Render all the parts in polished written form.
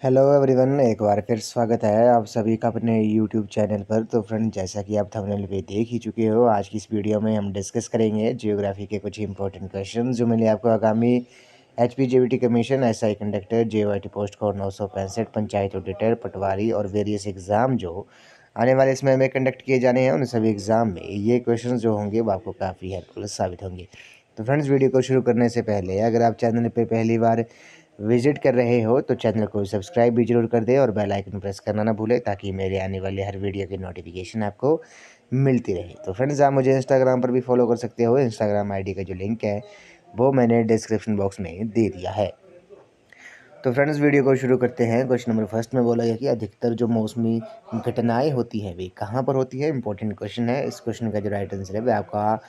Hello everyone, एक बार फिर स्वागत है आप सभी का अपने यूट्यूब चैनल पर। तो फ्रेंड, जैसा कि आप थंबनेल पे देख ही चुके हो, आज की इस वीडियो में हम डिस्कस करेंगे जियोग्राफी के कुछ इंपॉर्टेंट क्वेश्चन जो मिले आपको आगामी HPJBT commission, SI conductor, JYT post code 965, panchayat auditor, patwari और वेरियस एग्ज़ाम जो आने वाले समय में कंडक्ट किए जाने हैं, उन सभी एग्ज़ाम में ये क्वेश्चन जो होंगे वो आपको काफ़ी हेल्पफुल साबित होंगे। तो फ्रेंड्स, वीडियो को शुरू करने से पहले अगर आप चैनल पर पहली बार विजिट कर रहे हो तो चैनल को सब्सक्राइब भी जरूर कर दे और बेल आइकन प्रेस करना ना भूले, ताकि मेरे आने वाले हर वीडियो की नोटिफिकेशन आपको मिलती रहे। तो फ्रेंड्स, आप मुझे इंस्टाग्राम पर भी फॉलो कर सकते हो। इंस्टाग्राम आईडी का जो लिंक है वो मैंने डिस्क्रिप्शन बॉक्स में दे दिया है। तो फ्रेंड्स, वीडियो को शुरू करते हैं। क्वेश्चन नंबर फर्स्ट में बोला गया कि अधिकतर जो मौसमी घटनाएं होती हैं वे कहाँ पर होती है। इंपॉर्टेंट क्वेश्चन है। इस क्वेश्चन का जो राइट आंसर है वह आपका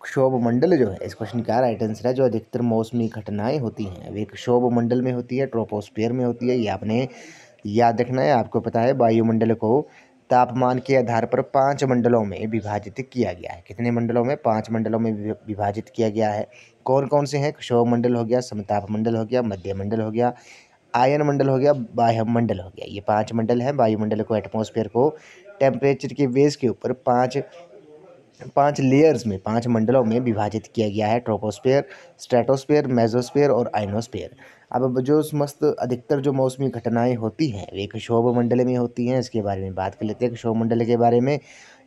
क्षोभ मंडल जो है। इस क्वेश्चन का राइट आंसर है जो अधिकतर मौसमी घटनाएं होती हैं वे क्षोभ मंडल में होती है, ट्रोपोस्फियर में होती है। ये आपने याद रखना है। आपको पता है वायुमंडल को तापमान के आधार पर 5 मंडलों में विभाजित किया गया है। कितने मंडलों में? 5 मंडलों में विभाजित किया गया है। कौन कौन से हैं? क्षोभ मंडल हो गया, समताप मंडल हो गया, मध्य मंडल हो गया, आयन मंडल हो गया, बाह्य मंडल हो गया। ये 5 मंडल हैं। वायुमंडल को, एटमॉस्फेयर को टेम्परेचर के बेस के ऊपर 5 लेयर्स में, 5 मंडलों में विभाजित किया गया है। ट्रोपोस्फेयर, स्ट्रेटोस्फेयर, मेसोस्फेयर और आइनोस्फेयर। अब जो समस्त अधिकतर जो मौसमी घटनाएं होती हैं वे क्षोभ मंडल में होती हैं। इसके बारे में बात कर लेते हैं। क्षोभ मंडल के बारे में,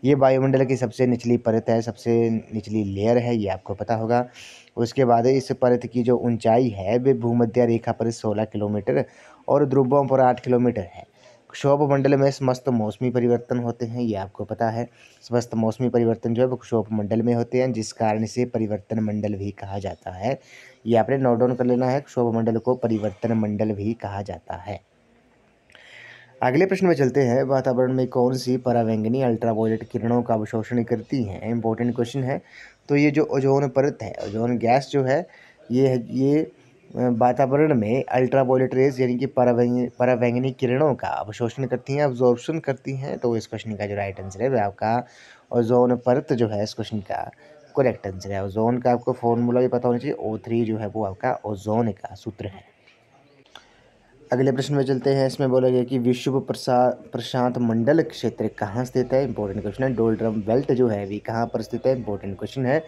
ये वायुमंडल की सबसे निचली परत है, सबसे निचली लेयर है, ये आपको पता होगा। उसके बाद इस परत की जो ऊंचाई है वे भूमध्य रेखा पर 16 किलोमीटर और ध्रुवों पर 8 किलोमीटर है। क्षोभ मंडल में समस्त मौसमी परिवर्तन होते हैं, ये आपको पता है। समस्त मौसमी परिवर्तन जो है वो क्षोभ मंडल में होते हैं, जिस कारण से परिवर्तन मंडल भी कहा जाता है। ये आपने नोट डाउन कर लेना है। क्षोभ मंडल को परिवर्तन मंडल भी कहा जाता है। अगले प्रश्न में चलते हैं। वातावरण में कौन सी परावैंगनी अल्ट्रावायलेट किरणों का अवशोषण करती हैं? इंपॉर्टेंट क्वेश्चन है। तो ये जो ओजोन परत है, ओजोन गैस जो है, ये वातावरण में अल्ट्रावायलेट रेज यानी कि परावैंगनी किरणों का अवशोषण करती हैं, अब्जॉर्प्शन करती हैं। तो इस क्वेश्चन का जो राइट आंसर है वह आपका ओजोन परत जो है। इस क्वेश्चन का करेक्ट आंसर है। ओजोन का आपको फॉर्मूला भी पता होना चाहिए। O3 जो है वो आपका ओजोन का सूत्र है। अगले प्रश्न में चलते हैं। इसमें बोला गया कि विश्व प्रशांत मंडल क्षेत्र कहाँ स्थित है? इंपॉर्टेंट क्वेश्चन है। डोल्ड्रम बेल्ट जो है वे कहाँ पर स्थित है? इंपॉर्टेंट क्वेश्चन है।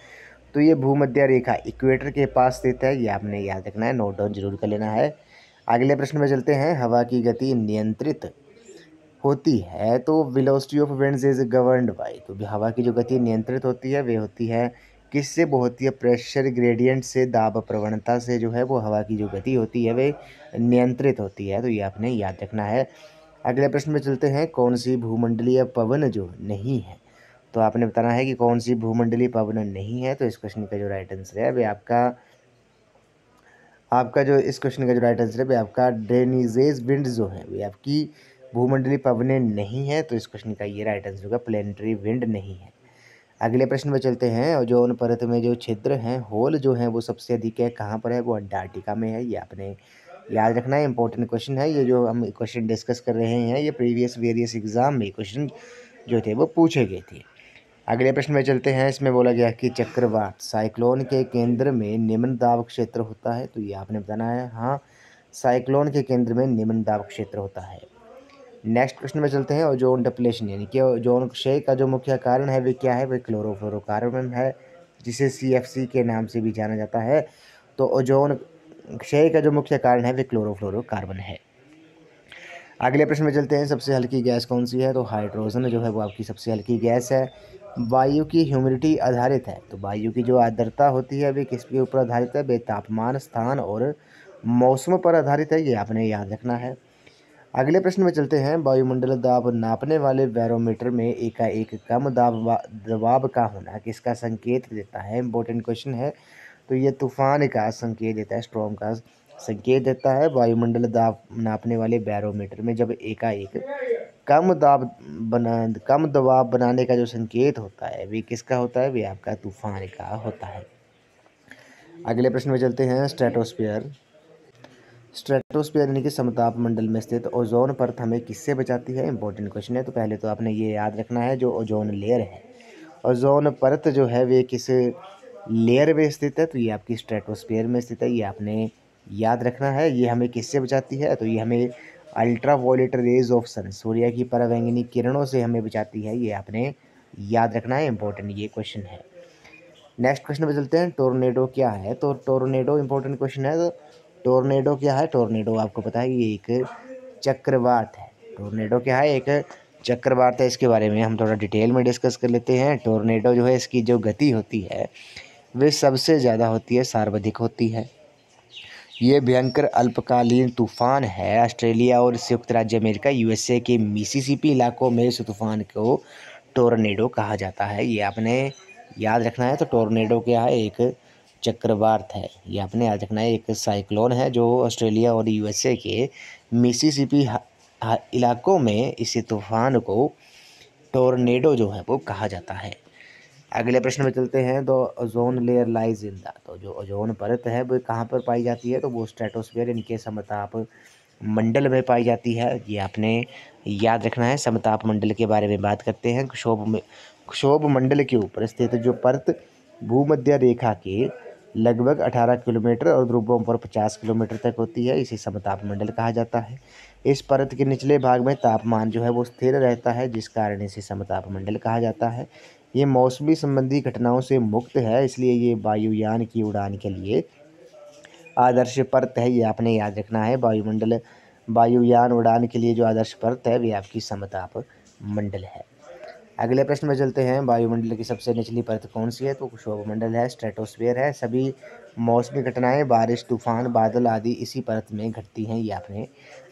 तो ये भूमध्य रेखा इक्वेटर के पास स्थित है, ये आपने याद रखना है, नोट डाउन जरूर कर लेना है। अगले प्रश्न में चलते हैं। हवा की गति नियंत्रित होती है तो velocity of winds is governed bye. तो हवा की जो गति नियंत्रित होती है वे होती है किससे? वो होती है प्रेशर ग्रेडियंट से, दाब प्रवणता से जो है वो हवा की जो गति होती है वे नियंत्रित होती है। तो ये आपने याद रखना है। अगले प्रश्न में चलते हैं। कौन सी भूमंडलीय पवन जो नहीं है? तो आपने बताना है कि कौन सी भूमंडलीय पवन नहीं है। तो इस क्वेश्चन का जो राइट आंसर है वे आपका आपका जो इस क्वेश्चन का जो राइट आंसर है वे आपका ड्रेनिजेज विंड जो है वे आपकी भूमंडलीय पवनें नहीं है। तो इस क्वेश्चन का ये राइट आंसर होगा प्लेनेटरी विंड नहीं है। अगले प्रश्न में चलते हैं। ओजोन परत में जो छिद्र हैं, होल जो हैं वो सबसे अधिक है, कहाँ पर है? वो अंटार्कटिका में है। ये आपने याद रखना है। इंपॉर्टेंट क्वेश्चन है। ये जो हम क्वेश्चन डिस्कस कर रहे हैं ये प्रीवियस वेरियस एग्जाम में क्वेश्चन जो थे वो पूछे गए थे। अगले प्रश्न में चलते हैं। इसमें बोला गया कि चक्रवात साइक्लोन के केंद्र में निम्न दाब क्षेत्र होता है। तो ये आपने बताना है। हाँ, साइक्लोन के केंद्र में निम्न दाब क्षेत्र होता है। नेक्स्ट प्रश्न में चलते हैं। ओजोन डिप्लेशन यानी कि ओजोन क्षय का जो मुख्य कारण है वे क्या है? वे क्लोरोफ्लोरोकार्बन है, जिसे CFC के नाम से भी जाना जाता है। तो ओजोन क्षय का जो मुख्य कारण है वे क्लोरोफ्लोरोकार्बन है। अगले प्रश्न में चलते हैं। सबसे हल्की गैस कौन सी है? तो हाइड्रोजन जो है वो आपकी सबसे हल्की गैस है। वायु की ह्यूमिडिटी आधारित है। तो वायु की जो आर्द्रता होती है वे किसके ऊपर आधारित है? वे तापमान, स्थान और मौसम पर आधारित है। ये आपने याद रखना है। अगले प्रश्न में चलते हैं। वायुमंडल दाब नापने वाले बैरोमीटर में एकाएक कम दबाव का होना किसका संकेत देता है? इंपॉर्टेंट क्वेश्चन है। तो ये तूफान का संकेत देता है, स्ट्रॉम का संकेत देता है। वायुमंडल दाब नापने वाले बैरोमीटर में जब एकाएक कम दबाव बनाने का जो संकेत होता है वे किसका होता है? वे आपका तूफान का होता है। अगले प्रश्न में चलते हैं। स्ट्रेटोस्फीयर यानी कि समताप मंडल में स्थित ओजोन परत हमें किससे बचाती है? इंपॉर्टेंट क्वेश्चन है। तो पहले तो आपने ये याद रखना है जो ओजोन लेयर है, ओजोन परत जो है वे किस लेयर में स्थित है? तो ये आपकी स्ट्रेटोस्फीयर में स्थित है। ये आपने याद रखना है। ये हमें किससे बचाती है? तो ये हमें अल्ट्रावायलेट रेज ऑफ सन, सूर्य की पराबैंगनी किरणों से हमें बचाती है, ये आपने याद रखना है, इंपॉर्टेंट ये क्वेश्चन है। नेक्स्ट क्वेश्चन पे चलते हैं, टोर्नेडो क्या है? तो टोर्नेडो इंपॉर्टेंट क्वेश्चन है। तो टोर्नेडो क्या है? टोर्नेडो आपको पता है ये एक चक्रवात है। टोर्नेडो क्या है? एक चक्रवात है। इसके बारे में हम थोड़ा डिटेल में डिस्कस कर लेते हैं। टोर्नेडो जो है इसकी जो गति होती है वे सबसे ज़्यादा होती है, सर्वाधिक होती है। ये भयंकर अल्पकालीन तूफान है। ऑस्ट्रेलिया और संयुक्त राज्य अमेरिका यूएसए के मिसिसिपी इलाकों में इस तूफान को टोर्नेडो कहा जाता है, ये आपने याद रखना है। तो टोर्नेडो क्या है? एक चक्रवात है, ये आपने याद रखना है। एक साइक्लोन है जो ऑस्ट्रेलिया और यूएसए के मिसिसिपी इलाकों में इस तूफान को टोर्नेडो जो है वो कहा जाता है। अगले प्रश्न में चलते हैं। तो ozone layer lies in the, तो जो ओजोन परत है वो कहाँ पर पाई जाती है? तो वो स्ट्रेटोस्फीयर यानी कि समताप मंडल में पाई जाती है, ये आपने याद रखना है। समताप मंडल के बारे में बात करते हैं। क्षोभ मंडल के ऊपर स्थित जो परत भूमध्य रेखा के लगभग 18 किलोमीटर और ध्रुवों पर 50 किलोमीटर तक होती है, इसे समताप मंडल कहा जाता है। इस परत के निचले भाग में तापमान जो है वो स्थिर रहता है, जिस कारण इसे समताप मंडल कहा जाता है। ये मौसमी संबंधी घटनाओं से मुक्त है, इसलिए ये वायुयान की उड़ान के लिए आदर्श परत है, ये आपने याद रखना है। वायुयान उड़ान के लिए जो आदर्श परत है वे आपकी समताप मंडल है। अगले प्रश्न में चलते हैं। वायुमंडल की सबसे निचली परत कौन सी है? तो क्षोभ मंडल है, स्ट्रेटोस्फीयर है। सभी मौसमी घटनाएं, बारिश, तूफान, बादल आदि इसी परत में घटती हैं, ये आपने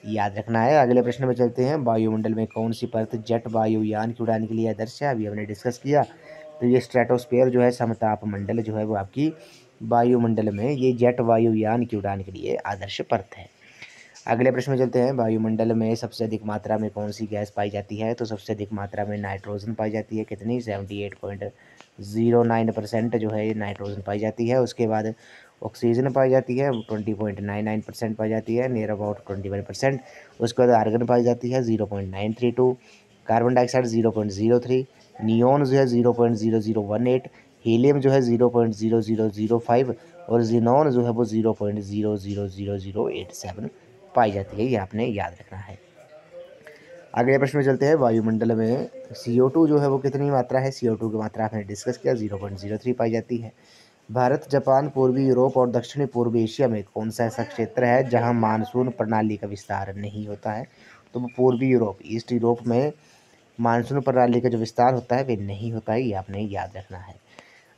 याद रखना है। अगले प्रश्न में चलते हैं। वायुमंडल में कौन सी परत जेट वायुयान की उड़ान के लिए आदर्श है? अभी हमने डिस्कस किया। तो ये स्ट्रेटोस्फीयर जो है, समताप मंडल जो है वो आपकी वायुमंडल में ये जेट वायुयान की उड़ान के लिए आदर्श परत है। अगले प्रश्न में चलते हैं। वायुमंडल में सबसे अधिक मात्रा में कौन सी गैस पाई जाती है? तो सबसे अधिक मात्रा में नाइट्रोजन पाई जाती है। कितनी? 78.09% जो है ये नाइट्रोजन पाई जाती है। उसके बाद ऑक्सीजन पाई जाती है, 20.99% पाई जाती है, नियर अबाउट 21%। उसके बाद आर्गन पाई जाती है 0.932, कार्बन डाइऑक्साइड 0.03, नियोन जो है 0.0018, हीलियम जो है 0.0005 और जीनॉन जो है वो 0.000087 पाई जाती है, ये आपने याद रखना है। अगले प्रश्न में चलते हैं। वायुमंडल में CO2 जो है वो कितनी मात्रा है? CO2 की मात्रा आपने डिस्कस किया, 0.03 पाई जाती है। भारत, जापान, पूर्वी यूरोप और दक्षिणी पूर्व एशिया में कौन सा ऐसा क्षेत्र है जहां मानसून प्रणाली का विस्तार नहीं होता है? तो वो पूर्वी यूरोप, ईस्ट यूरोप में मानसून प्रणाली का जो विस्तार होता है वे नहीं होता है, ये आपने याद रखना है।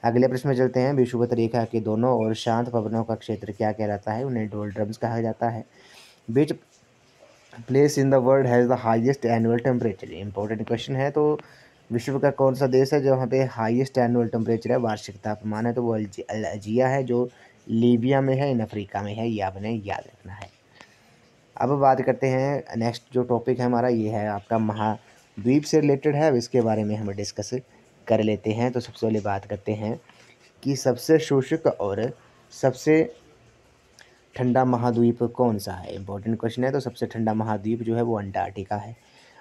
अगले प्रश्न में चलते हैं। विषुवत रेखा के दोनों ओर शांत पवनों का क्षेत्र क्या कहलाता है? उन्हें डोल्ड्रम्स कहा जाता है। Which place in the world has the highest annual temperature, important question है। तो विश्व का कौन सा देश है जहाँ पे हाईएस्ट एनुअल टेम्परेचर है, वार्षिक तापमान है? तो वो अल्जीरिया है, जो लीबिया में है, इन अफ्रीका में है, ये आपने याद रखना है। अब बात करते हैं। नेक्स्ट जो टॉपिक है हमारा ये है आपका महाद्वीप से रिलेटेड है, अब इसके बारे में हम डिस्कस कर लेते हैं। तो सबसे पहले बात करते हैं कि सबसे शुष्क और सबसे ठंडा महाद्वीप कौन सा है? इंपॉर्टेंट क्वेश्चन है। तो सबसे ठंडा महाद्वीप जो है वो अंटार्कटिका है।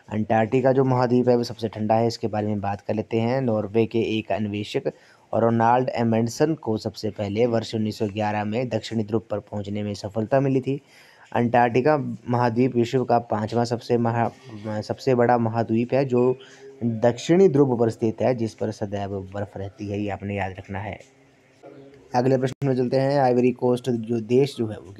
अंटार्कटिका जो महाद्वीप है वो सबसे ठंडा है, इसके बारे में बात कर लेते हैं। नॉर्वे के एक अन्वेषक और रोनाल्ड एमंडसन को सबसे पहले वर्ष 1911 में दक्षिणी ध्रुव पर पहुंचने में सफलता मिली थी। अंटार्कटिका महाद्वीप विश्व का 5वां सबसे बड़ा महाद्वीप है, जो दक्षिणी ध्रुव पर स्थित है, जिस पर सदैव बर्फ रहती है, ये आपने याद रखना है। अगले प्रश्न में चलते हैं। आइवरी कोस्ट जो देश जो है वो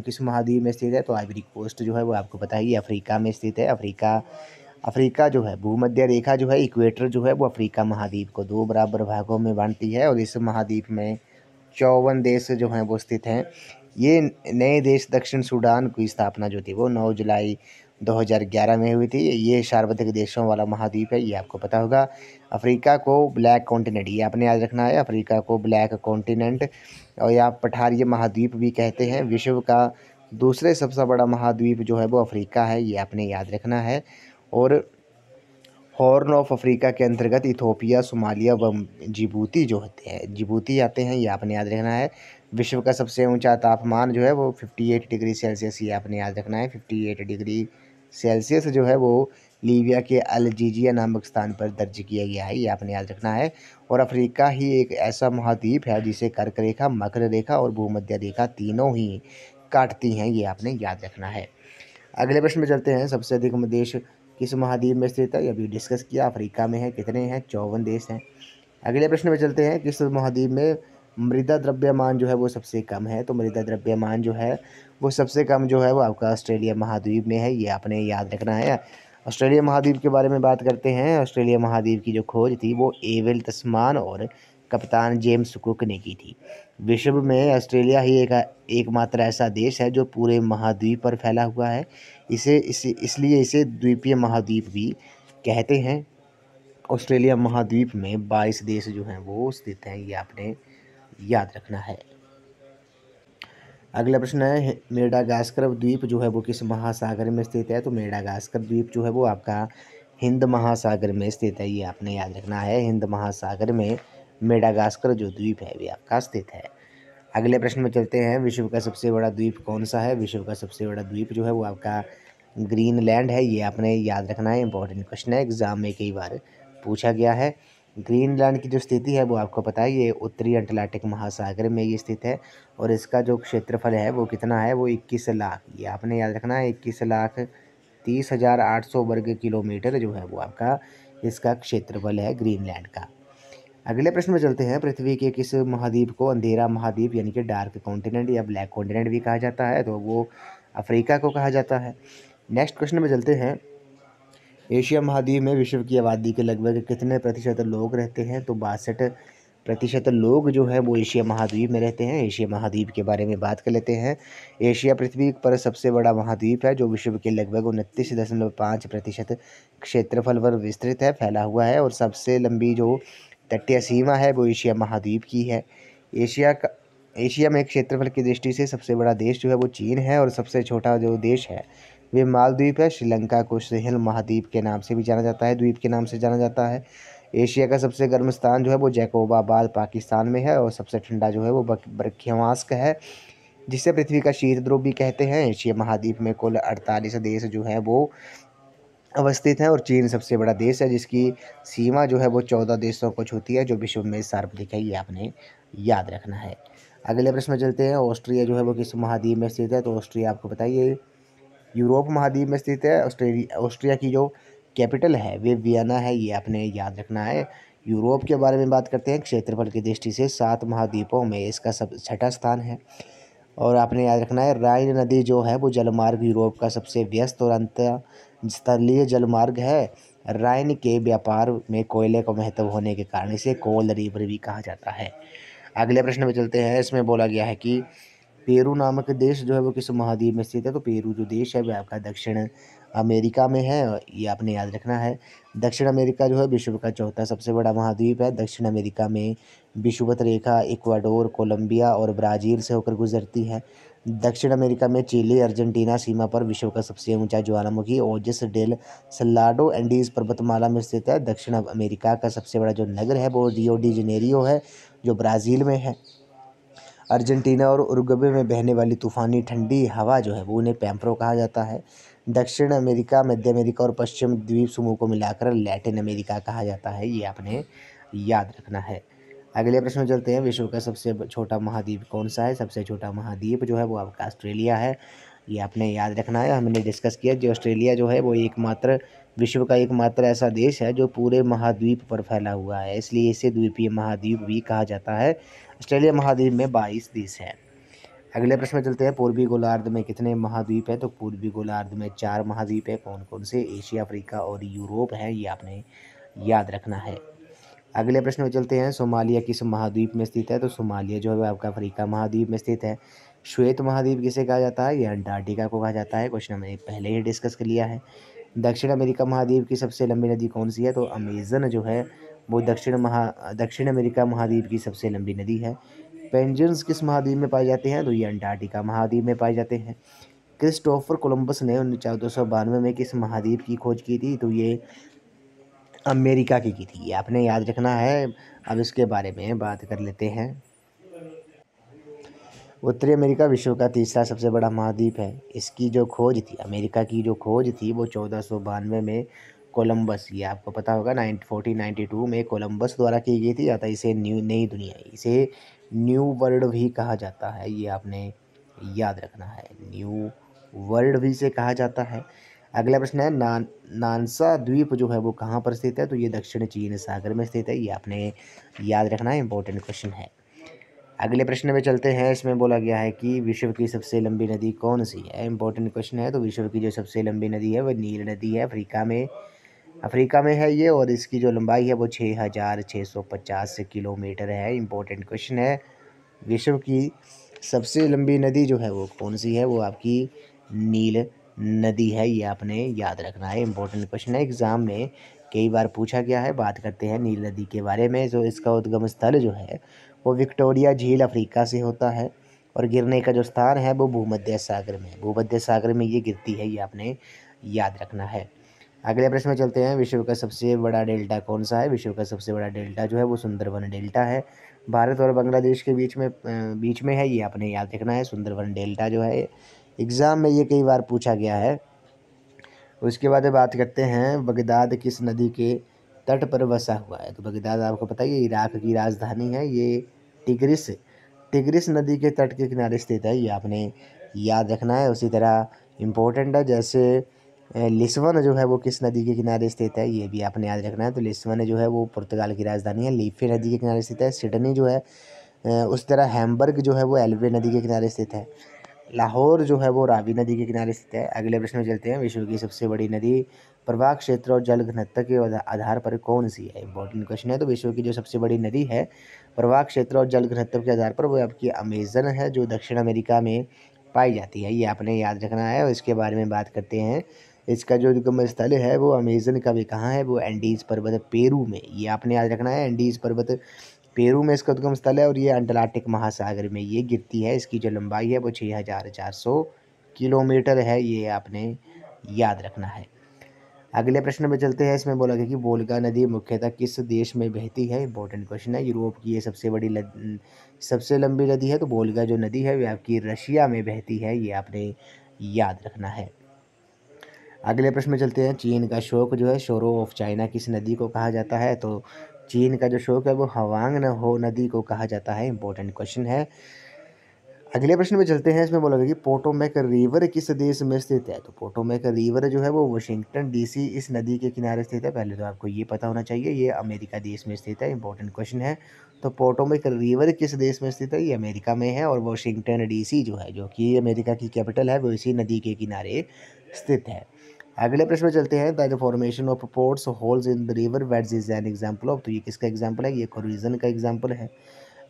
किस महाद्वीप में स्थित है? तो आइवरी कोस्ट जो है वो आपको पता ही अफ्रीका में स्थित है। अफ्रीका जो है, भूमध्य रेखा जो है, इक्वेटर जो है वो अफ्रीका महाद्वीप को 2 बराबर भागों में बांटती है और इस महाद्वीप में 54 देश जो हैं वो स्थित हैं। ये नए देश दक्षिण सूडान की स्थापना जो थी वो 9 जुलाई 2011 में हुई थी। ये सार्वत्रिक देशों वाला महाद्वीप है, ये आपको पता होगा। अफ्रीका को ब्लैक कॉन्टिनेंट, ये आपने याद रखना है, अफ्रीका को ब्लैक कॉन्टिनेंट और या पठारीय महाद्वीप भी कहते हैं। विश्व का दूसरे सबसे बड़ा महाद्वीप जो है वो अफ्रीका है, ये आपने याद रखना है। और हॉर्न ऑफ अफ्रीका के अंतर्गत इथोपिया, सोमालिया व जिबूती जो होते हैं, जिबूती आते हैं, ये आपने याद रखना है। विश्व का सबसे ऊंचा तापमान जो है वो 58 डिग्री सेल्सियस, ये आपने याद रखना है। 58 डिग्री सेल्सियस जो है वो लीबिया के अल्जीजिया नामक स्थान पर दर्ज किया गया है, ये आपने याद रखना है। और अफ्रीका ही एक ऐसा महाद्वीप है जिसे कर्क रेखा, मकर रेखा और भूमध्य रेखा तीनों ही काटती हैं, ये आपने याद रखना है। अगले प्रश्न में चलते हैं, सबसे अधिक देश किस महाद्वीप में स्थित है? ये अभी डिस्कस किया, अफ्रीका में है। कितने हैं? 54 देश हैं। अगले प्रश्न में चलते हैं, किस महाद्वीप में मृदा द्रव्यमान जो है वो सबसे कम है? तो मृदा द्रव्यमान जो है वो सबसे कम जो है वो आपका ऑस्ट्रेलिया महाद्वीप में है, ये आपने याद रखना है। ऑस्ट्रेलिया महाद्वीप के बारे में बात करते हैं। ऑस्ट्रेलिया महाद्वीप की जो खोज थी वो एवेल तस्मान और कप्तान जेम्स कुक ने की थी। विश्व में ऑस्ट्रेलिया ही एकमात्र ऐसा देश है जो पूरे महाद्वीप पर फैला हुआ है। इसलिए इसे द्वीपीय महाद्वीप भी कहते हैं। ऑस्ट्रेलिया महाद्वीप में 22 देश जो हैं वो स्थित हैं, ये आपने याद रखना है। अगला प्रश्न है, मेडागास्कर द्वीप जो है वो किस महासागर में स्थित है? तो मेडागास्कर द्वीप जो है वो आपका हिंद महासागर में स्थित है, ये आपने याद रखना है। हिंद महासागर में मेडागास्कर जो द्वीप है वे आपका स्थित है। अगले प्रश्न में चलते हैं, विश्व का सबसे बड़ा द्वीप कौन सा है? विश्व का सबसे बड़ा द्वीप जो है वो आपका ग्रीनलैंड है, ये आपने याद रखना है। इंपॉर्टेंट क्वेश्चन है, एग्जाम में कई बार पूछा गया है। ग्रीनलैंड की जो स्थिति है वो आपको पता है, ये उत्तरी अटलांटिक महासागर में ये स्थित है और इसका जो क्षेत्रफल है वो कितना है? वो 21 लाख, ये आपने याद रखना है। 21,30,800 वर्ग किलोमीटर जो है वो आपका इसका क्षेत्रफल है ग्रीनलैंड का। अगले प्रश्न में चलते हैं, पृथ्वी के किस महाद्वीप को अंधेरा महाद्वीप यानी कि डार्क कॉन्टिनेंट या ब्लैक कॉन्टिनेंट भी कहा जाता है? तो वो अफ्रीका को कहा जाता है। नेक्स्ट क्वेश्चन में चलते हैं, एशिया महाद्वीप में विश्व की आबादी के लगभग कितने प्रतिशत लोग रहते हैं? तो 62% लोग जो है वो एशिया महाद्वीप में रहते हैं। एशिया महाद्वीप के बारे में बात कर लेते हैं। एशिया पृथ्वी पर सबसे बड़ा महाद्वीप है जो विश्व के लगभग 29.5% क्षेत्रफल पर विस्तृत है, फैला हुआ है और सबसे लंबी जो तटीय सीमा है वो एशिया महाद्वीप की है। एशिया में क्षेत्रफल की दृष्टि से सबसे बड़ा देश जो है वो चीन है और सबसे छोटा जो देश है वे मालद्वीप है। श्रीलंका को सिंहल महाद्वीप के नाम से भी जाना जाता है, द्वीप के नाम से जाना जाता है। एशिया का सबसे गर्म स्थान जो है वो जैकोबाबाद पाकिस्तान में है और सबसे ठंडा जो है वो बर्खियावास्क है, जिसे पृथ्वी का शीत ध्रुव भी कहते हैं। एशिया महाद्वीप में कुल 48 देश जो हैं वो अवस्थित हैं और चीन सबसे बड़ा देश है जिसकी सीमा जो है वो 14 देशों को छूती है, जो विश्व में सार्वत्रिक है, ये आपने याद रखना है। अगले प्रश्न में चलते हैं, ऑस्ट्रिया जो है वो किस महाद्वीप में स्थित है? तो ऑस्ट्रिया आपको बताइए यूरोप महाद्वीप में स्थित है। ऑस्ट्रिया की जो कैपिटल है वे वियना है, ये आपने याद रखना है। यूरोप के बारे में बात करते हैं, क्षेत्रफल की दृष्टि से 7 महाद्वीपों में इसका सब छठा स्थान है और आपने याद रखना है राइन नदी जो है वो जलमार्ग यूरोप का सबसे व्यस्त और अंतर स्थलीय जलमार्ग है। राइन के व्यापार में कोयले का महत्व होने के कारण इसे कोल रिवर भी कहा जाता है। अगले प्रश्न में चलते हैं, इसमें बोला गया है कि पेरू नामक देश जो है वो किस महाद्वीप में स्थित है? तो पेरू जो देश है वह आपका दक्षिण अमेरिका में है, ये आपने याद रखना है। दक्षिण अमेरिका जो है विश्व का चौथा सबसे बड़ा महाद्वीप है। दक्षिण अमेरिका में विषुवत रेखा इक्वाडोर, कोलंबिया और ब्राज़ील से होकर गुजरती है। दक्षिण अमेरिका में चिली, अर्जेंटीना सीमा पर विश्व का सबसे ऊंचा ज्वालामुखी ओजिस डेल सलाडो एंडीज पर्वतमाला में स्थित है। दक्षिण अमेरिका का सबसे बड़ा जो नगर है वो रियो डी जनेरियो है, जो ब्राज़ील में है। अर्जेंटीना और उरुग्वे में बहने वाली तूफ़ानी ठंडी हवा जो है वो उन्हें पैम्परो कहा जाता है। दक्षिण अमेरिका, मध्य अमेरिका और पश्चिम द्वीप समूह को मिलाकर लैटिन अमेरिका कहा जाता है, ये आपने याद रखना है। अगले प्रश्न में चलते हैं, विश्व का सबसे छोटा महाद्वीप कौन सा है? सबसे छोटा महाद्वीप जो है वो आपका ऑस्ट्रेलिया है, ये आपने याद रखना है। हमने डिस्कस किया जो ऑस्ट्रेलिया जो है वो एकमात्र विश्व का एकमात्र ऐसा देश है जो पूरे महाद्वीप पर फैला हुआ है, इसलिए इसे द्वीपीय महाद्वीप भी कहा जाता है। ऑस्ट्रेलिया महाद्वीप में 22 देश हैं। अगले प्रश्न में चलते हैं, पूर्वी गोलार्ध में कितने महाद्वीप है? तो पूर्वी गोलार्ध में 4 महाद्वीप है। कौन कौन से? एशिया, अफ्रीका और यूरोप है, ये आपने याद रखना है। अगले प्रश्न में चलते हैं, सोमालिया किस महाद्वीप में स्थित है? तो सोमालिया जो है वह आपका अफ्रीका महाद्वीप में स्थित है। श्वेत महाद्वीप किसे कहा जाता है? ये अंटार्कटिका को कहा जाता है। क्वेश्चन हमने पहले ही डिस्कस कर लिया है। दक्षिण अमेरिका महाद्वीप की सबसे लंबी नदी कौन सी है? तो अमेजन जो है वो दक्षिण अमेरिका महाद्वीप की सबसे लंबी नदी है। पेंजिन्स किस महाद्वीप में पाए जाते हैं? तो ये अंटार्कटिका महाद्वीप में पाए जाते हैं। क्रिस्टोफर कोलंबस ने 1492 में किस महाद्वीप की खोज की थी? तो ये अमेरिका की थी, ये आपने याद रखना है। अब इसके बारे में बात कर लेते हैं। उत्तरी अमेरिका विश्व का तीसरा सबसे बड़ा महाद्वीप है। इसकी जो खोज थी, अमेरिका की जो खोज थी वो 1492 में कोलंबस, ये आपको पता होगा 1492 में कोलंबस द्वारा की गई थी। अतः इसे इसे न्यू वर्ल्ड भी कहा जाता है, ये आपने याद रखना है। न्यू वर्ल्ड भी इसे कहा जाता है। अगला प्रश्न है नानसा द्वीप जो है वो कहाँ पर स्थित है, तो ये दक्षिण चीन सागर में स्थित है। ये आपने याद रखना है, इंपॉर्टेंट क्वेश्चन है। अगले प्रश्न में चलते हैं। इसमें बोला गया है कि विश्व की सबसे लंबी नदी कौन सी है, इंपॉर्टेंट क्वेश्चन है। तो विश्व की जो सबसे लंबी नदी है वह नील नदी है, अफ्रीका में है ये, और इसकी जो लंबाई है वो 6,650 किलोमीटर है, इंपॉर्टेंट क्वेश्चन है। विश्व की सबसे लंबी नदी जो है वो कौन सी है, वो आपकी नील नदी है, ये आपने याद रखना है, इंपॉर्टेंट क्वेश्चन है, एग्जाम में कई बार पूछा गया है। बात करते हैं नील नदी के बारे में। जो इसका उद्गम स्थल जो है वो विक्टोरिया झील अफ्रीका से होता है, और गिरने का जो स्थान है वो भूमध्य सागर में, भूमध्य सागर में ये गिरती है, ये आपने याद रखना है। अगले प्रश्न में चलते हैं। विश्व का सबसे बड़ा डेल्टा कौन सा है, विश्व का सबसे बड़ा डेल्टा जो है वो सुंदरबन डेल्टा है, भारत और बांग्लादेश के बीच में है, ये आपने याद रखना है, सुंदरबन डेल्टा जो है। एग्ज़ाम में ये कई बार पूछा गया है। उसके बाद बात करते हैं, बगदाद किस नदी के तट पर बसा हुआ है, तो बगदाद आपको पता है ये इराक की राजधानी है, ये टिग्रिस टिग्रिस नदी के तट के किनारे स्थित है, ये आपने याद रखना है। उसी तरह इम्पोर्टेंट है, जैसे लिस्बन जो है वो किस नदी के किनारे स्थित है, ये भी आपने याद रखना है। तो लिस्बन जो है वो पुर्तगाल की राजधानी है, लीफे नदी के किनारे स्थित है। सिडनी जो है उस तरह हैम्बर्ग जो है वो एल्बे नदी के किनारे स्थित है। लाहौर जो है वो रावी नदी के किनारे स्थित है। अगले प्रश्न में चलते हैं। विश्व की सबसे बड़ी नदी प्रवाह क्षेत्र और जल घनत्व के आधार पर कौन सी है, इंपॉर्टेंट क्वेश्चन है। तो विश्व की जो सबसे बड़ी नदी है प्रवाह क्षेत्र और जल घनत्व के आधार पर वो आपकी अमेजन है, जो दक्षिण अमेरिका में पाई जाती है, ये आपने याद रखना है। और इसके बारे में बात करते हैं। इसका जो उद्गम स्थल है वो अमेजन का भी कहाँ है, वो एंडीज़ पर्वत पेरू में, ये आपने याद रखना है। एंडीज़ पर्वत पेरू में इसका उद्गम स्थल है, और ये अंटार्कटिक महासागर में ये गिरती है। इसकी जो लंबाई है वो 6,400 किलोमीटर है, ये आपने याद रखना है। अगले प्रश्न में चलते हैं। इसमें बोला गया कि वोल्गा नदी मुख्यतः किस देश में बहती है, इंपॉर्टेंट क्वेश्चन है। यूरोप की ये सबसे लंबी नदी है, तो वोल्गा जो नदी है वो आपकी रशिया में बहती है, ये आपने याद रखना है। अगले प्रश्न में चलते हैं। चीन का शोक जो है, शोरो ऑफ चाइना, किस नदी को कहा जाता है, तो चीन का जो शोक है वो हवांग हो नदी को कहा जाता है, इंपॉर्टेंट क्वेश्चन है। अगले प्रश्न में चलते हैं। इसमें बोला गया कि पोटोमैक रिवर किस देश में स्थित है, तो पोटोमैक रिवर जो है वो वाशिंगटन डीसी इस नदी के किनारे स्थित है। पहले तो आपको ये पता होना चाहिए, ये अमेरिका देश में स्थित है, इंपॉर्टेंट क्वेश्चन है। तो पोटोमैक रिवर किस देश में स्थित है, ये अमेरिका में है, और वाशिंगटन डीसी जो है, जो कि अमेरिका की कैपिटल है, वो इसी नदी के किनारे स्थित है। अगले प्रश्न में चलते हैं। The formation of ports holes in the river weds is an example of, तो ये किसका एग्जाम्पल है, ये कोरिजन का एग्जाम्पल है।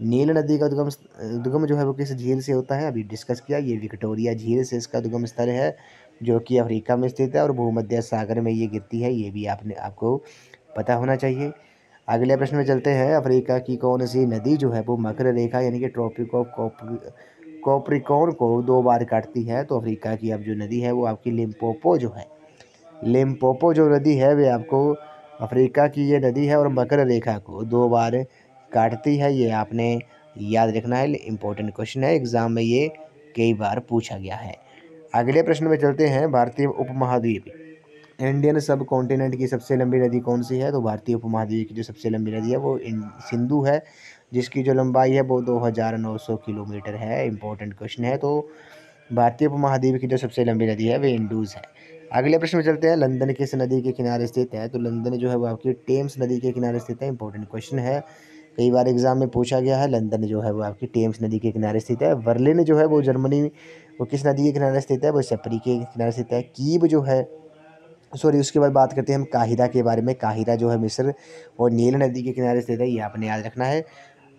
नील नदी का उद्गम जो है वो किस झील से होता है, अभी डिस्कस किया, ये विक्टोरिया झील से इसका उद्गम स्थल है, जो कि अफ्रीका में स्थित है, और भूमध्य सागर में ये गिरती है, ये भी आपको पता होना चाहिए। अगले प्रश्न में चलते हैं। अफ्रीका की कौन सी नदी जो है वो मकर रेखा यानी कि ट्रॉपिक ऑफ कॉप्रिकॉर्न को 2 बार काटती है, तो अफ्रीका की अब जो नदी है वो आपकी लिम्पोपो जो है, लिम्पोपो जो नदी है वे आपको अफ्रीका की ये नदी है, और मकर रेखा को 2 बार काटती है, ये आपने याद रखना है, इंपॉर्टेंट क्वेश्चन है, एग्जाम में ये कई बार पूछा गया है। अगले प्रश्न में चलते हैं। भारतीय उपमहाद्वीप इंडियन सब कॉन्टिनेंट की सबसे लंबी नदी कौन सी है, तो भारतीय उपमहाद्वीप की जो सबसे लंबी नदी है वो सिंधु है, जिसकी जो लंबाई है वो 2,900 किलोमीटर है, इंपॉर्टेंट क्वेश्चन है। तो भारतीय उपमहाद्वीप की जो सबसे लंबी नदी है वे इंडूज़ है। अगले प्रश्न में चलते हैं। लंदन किस नदी के किनारे स्थित है, तो लंदन जो है वो आपकी टेम्स नदी के किनारे स्थित है, इंपॉर्टेंट क्वेश्चन है, कई बार एग्जाम में पूछा गया है। लंदन जो है वो आपकी टेम्स नदी के किनारे स्थित है। बर्लिन जो है वो जर्मनी, वो किस नदी के किनारे स्थित है, वो सेप्री के किनारे स्थित है। कीव जो है, सॉरी, उसके बाद बात करते हैं हम काहिरा के बारे में। काहिरा जो है मिस्र और नील नदी के किनारे स्थित है, ये आपने याद रखना है।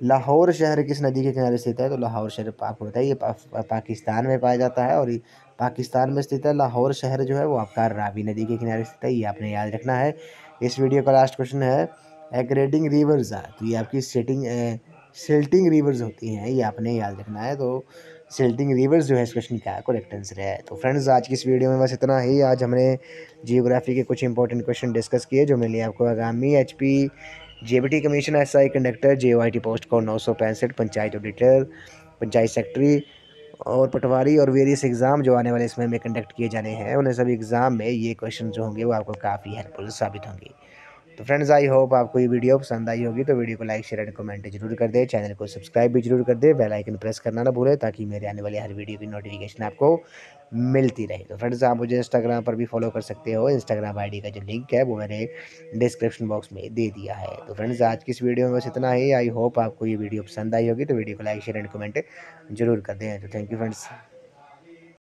लाहौर शहर किस नदी के किनारे स्थित है, तो लाहौर शहर आपको बताइए पाकिस्तान में पाया जाता है, और पाकिस्तान में स्थित है। लाहौर शहर जो है वो आपका रावी नदी के किनारे स्थित है, ये आपने याद रखना है। इस वीडियो का लास्ट क्वेश्चन है। एग्रेडिंग रिवर्स है, तो ये आपकी सिल्टिंग रिवर्स होती हैं, ये आपने याद रखना है। तो सिल्टिंग रिवर्स जो है इस क्वेश्चन का करेक्ट आंसर है। तो फ्रेंड्स, आज की इस वीडियो में बस इतना ही। आज हमने जियोग्राफी के कुछ इंपॉर्टेंट क्वेश्चन डिस्कस किए, जो मिले आपको आगामी HP JBT commission SI conductor JOIT post code 965, panchayat auditor, panchayat secretary और पटवारी, और वेरियस एग्ज़ाम जो आने वाले इसमें में कंडक्ट किए जाने हैं, उन्हें सभी एग्ज़ाम में ये क्वेश्चन जो होंगे वो आपको काफ़ी हेल्पफुल साबित होंगे। तो फ्रेंड्स आई होप आपको ये वीडियो पसंद आई होगी, तो वीडियो को लाइक शेयर एंड कमेंट जरूर कर दे, चैनल को सब्सक्राइब भी जरूर कर दे, बेल आइकन प्रेस करना ना भूले ताकि मेरे आने वाली हर वीडियो की नोटिफिकेशन आपको मिलती रहे। तो फ्रेंड्स आप मुझे इंस्टाग्राम पर भी फॉलो कर सकते हो, इंस्टाग्राम आईडी का जो लिंक है वो मैंने डिस्क्रिप्शन बॉक्स में दे दिया है। तो फ्रेंड्स आज की इस वीडियो में बस इतना ही। आई होप आपको ये वीडियो पसंद आई होगी, तो वीडियो को लाइक शेयर एंड कमेंट जरूर कर दें। तो थैंक यू फ्रेंड्स।